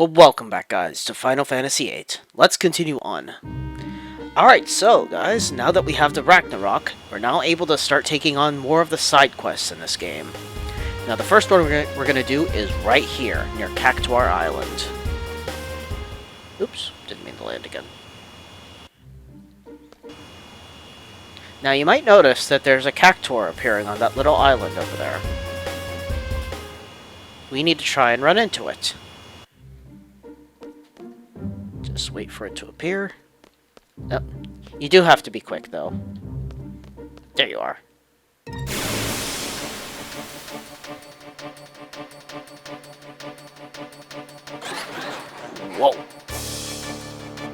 Well, welcome back, guys, to Final Fantasy VIII. Let's continue on. Alright, so, guys, now that we have the Ragnarok, we're now able to start taking on more of the side quests in this game. Now, the first one we're going to do is right here, near Cactuar Island. Oops, didn't mean to land again. Now, you might notice that there's a Cactuar appearing on that little island over there. We need to try and run into it. Just wait for it to appear. Oh, you do have to be quick, though. There you are. Whoa.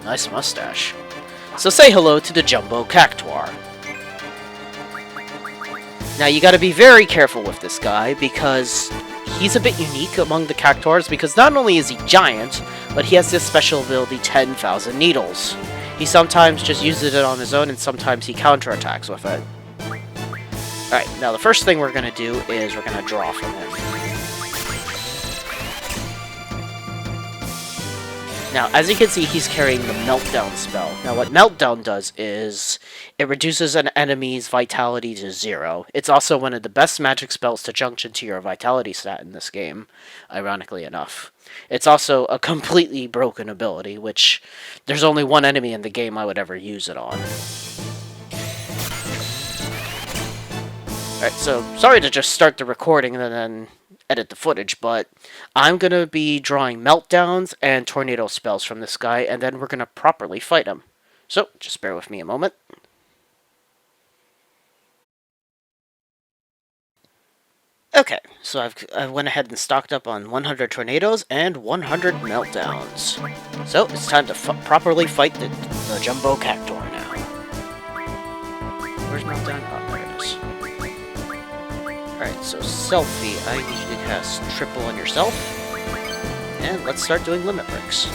Nice mustache. So say hello to the Jumbo Cactuar. Now you gotta be very careful with this guy, because he's a bit unique among the Cactuars, because not only is he giant, but he has this special ability, 10,000 Needles. He sometimes just uses it on his own, and sometimes he counterattacks with it. Alright, now the first thing we're gonna do is we're gonna draw from him. Now, as you can see, he's carrying the Meltdown spell. Now, what Meltdown does is it reduces an enemy's vitality to 0. It's also one of the best magic spells to junction to your vitality stat in this game, ironically enough. It's also a completely broken ability, which there's only one enemy in the game I would ever use it on. Alright, so sorry to just start the recording and then edit the footage, but I'm going to be drawing meltdowns and tornado spells from this guy, and then we're going to properly fight him. So, just bear with me a moment. Okay, so I went ahead and stocked up on 100 tornadoes and 100 meltdowns. So, it's time to properly fight the Jumbo Cactuar now. Where's meltdown? Oh, there it is. Alright, so selfie, I usually cast triple on yourself. And let's start doing limit breaks.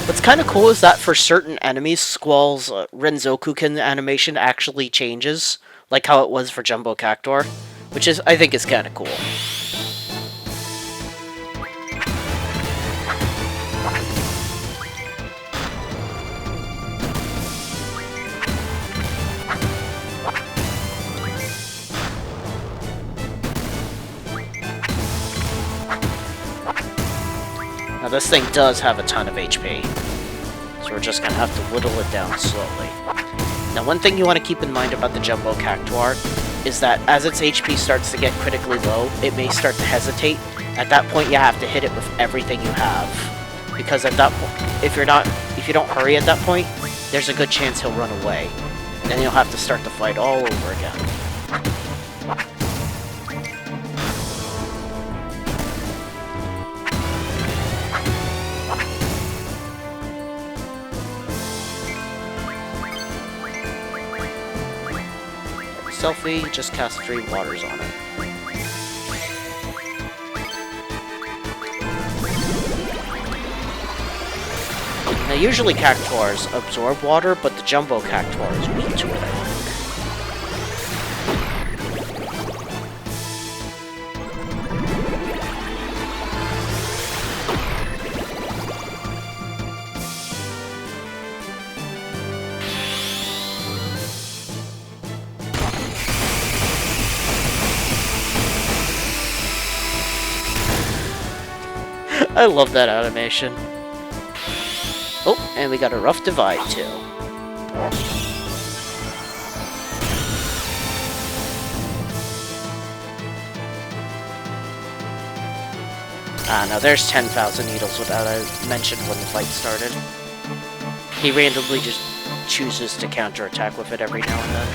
What's kind of cool is that for certain enemies, Squall's Renzokuken animation actually changes, like how it was for Jumbo Cactuar, which is, I think, is kind of cool. Now this thing does have a ton of HP, so we're just going to have to whittle it down slowly. Now one thing you want to keep in mind about the Jumbo Cactuar is that as its HP starts to get critically low, it may start to hesitate. At that point you have to hit it with everything you have, because at that point, if you don't hurry at that point, there's a good chance he'll run away. Then you'll have to start the fight all over again. Selfie, just cast 3 waters on it. Now usually Cactuars absorb water, but the Jumbo Cactuar is weak to it, I think. I love that animation. Oh, and we got a rough divide, too. Now there's 10,000 needles without I mentioned when the fight started. He randomly just chooses to counterattack with it every now and then.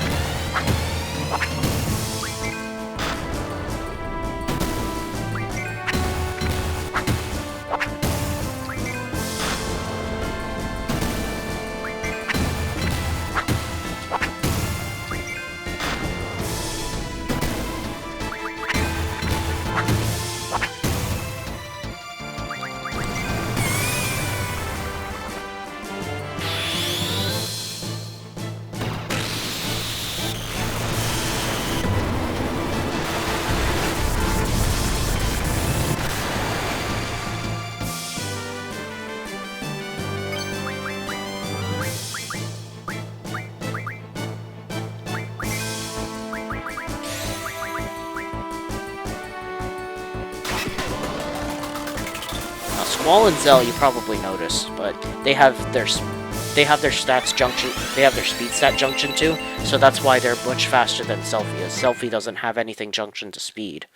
Wall and Zell you probably noticed, but they have their stats junction. They have their speed stat junction too, so that's why they're much faster than Selphie is. Selphie doesn't have anything junction to speed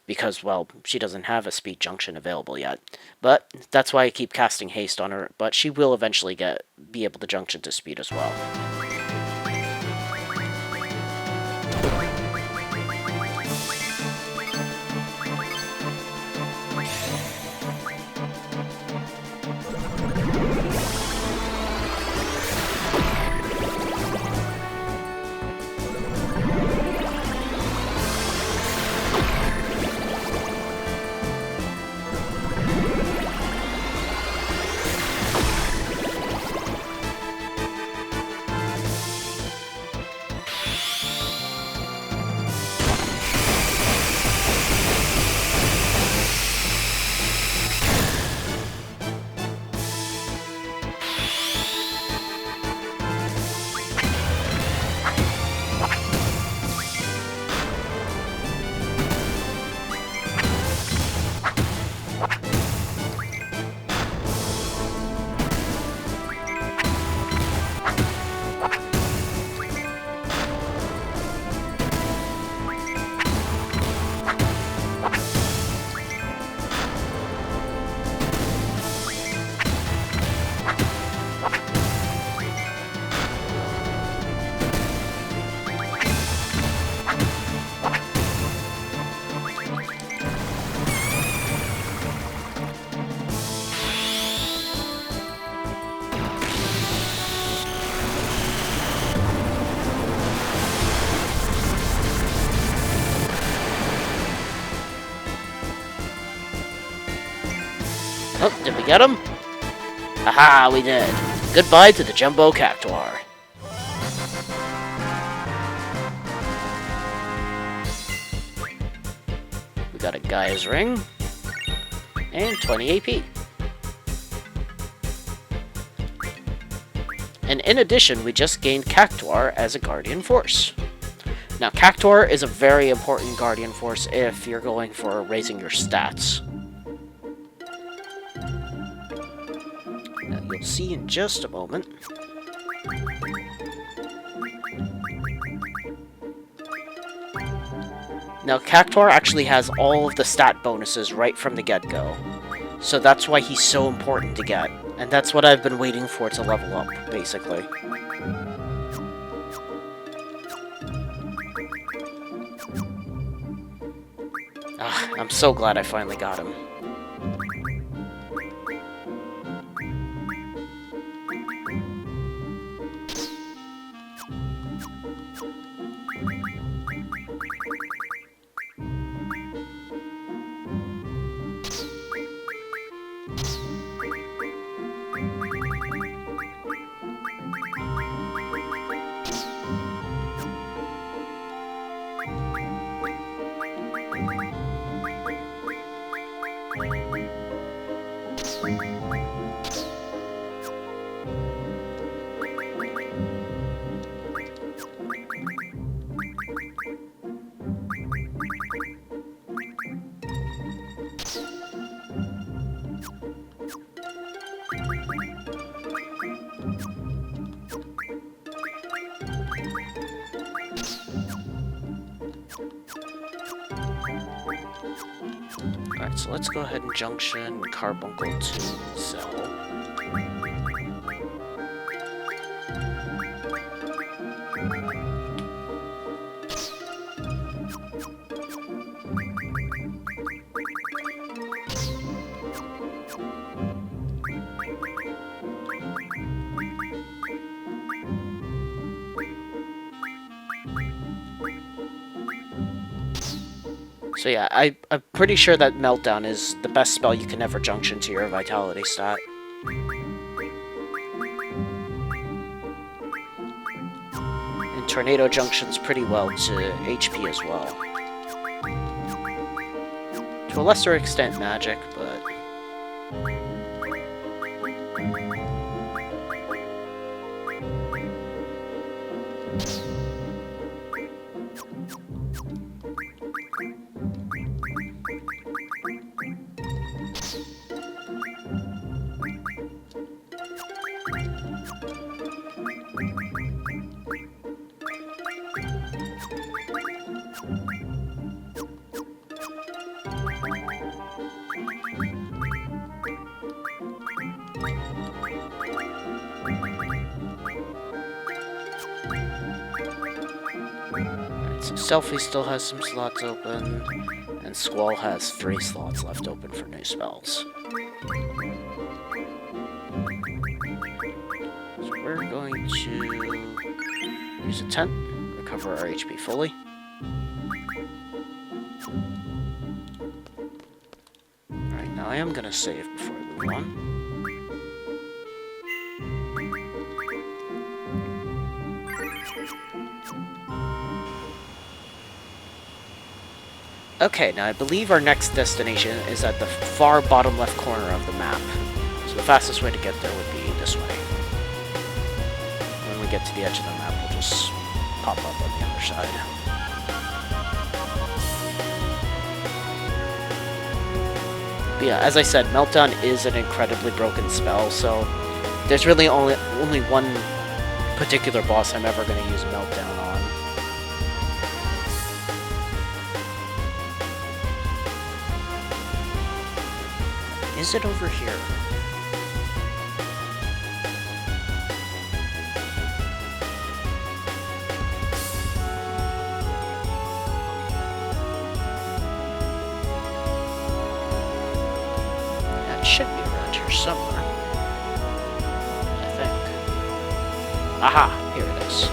because, well, she doesn't have a speed junction available yet. But that's why I keep casting haste on her. But she will eventually be able to junction to speed as well. Oh, did we get him? Haha, we did. Goodbye to the Jumbo Cactuar. We got a Gaia's Ring. And 20 AP. And in addition, we just gained Cactuar as a Guardian Force. Now, Cactuar is a very important Guardian Force if you're going for raising your stats. Now, you'll see in just a moment. Now, Cactuar actually has all of the stat bonuses right from the get-go. So that's why he's so important to get. And that's what I've been waiting for to level up, basically. I'm so glad I finally got him. Alright, so let's go ahead and junction Carbuncle to Cell. So yeah, I'm pretty sure that Meltdown is the best spell you can ever junction to your Vitality stat. And Tornado junctions pretty well to HP as well. To a lesser extent Magic, but... Alright, so Selfie still has some slots open, and Squall has 3 slots left open for new spells. So we're going to use a tent, recover our HP fully. Alright, now I am gonna save before I move on. Okay, now I believe our next destination is at the far bottom left corner of the map. So the fastest way to get there would be this way. When we get to the edge of the map, we'll just pop up on the other side. But yeah, as I said, Meltdown is an incredibly broken spell, so there's really only one particular boss I'm ever going to use Meltdown on. Is it over here? That should be around here somewhere. I think. Aha! Here it is.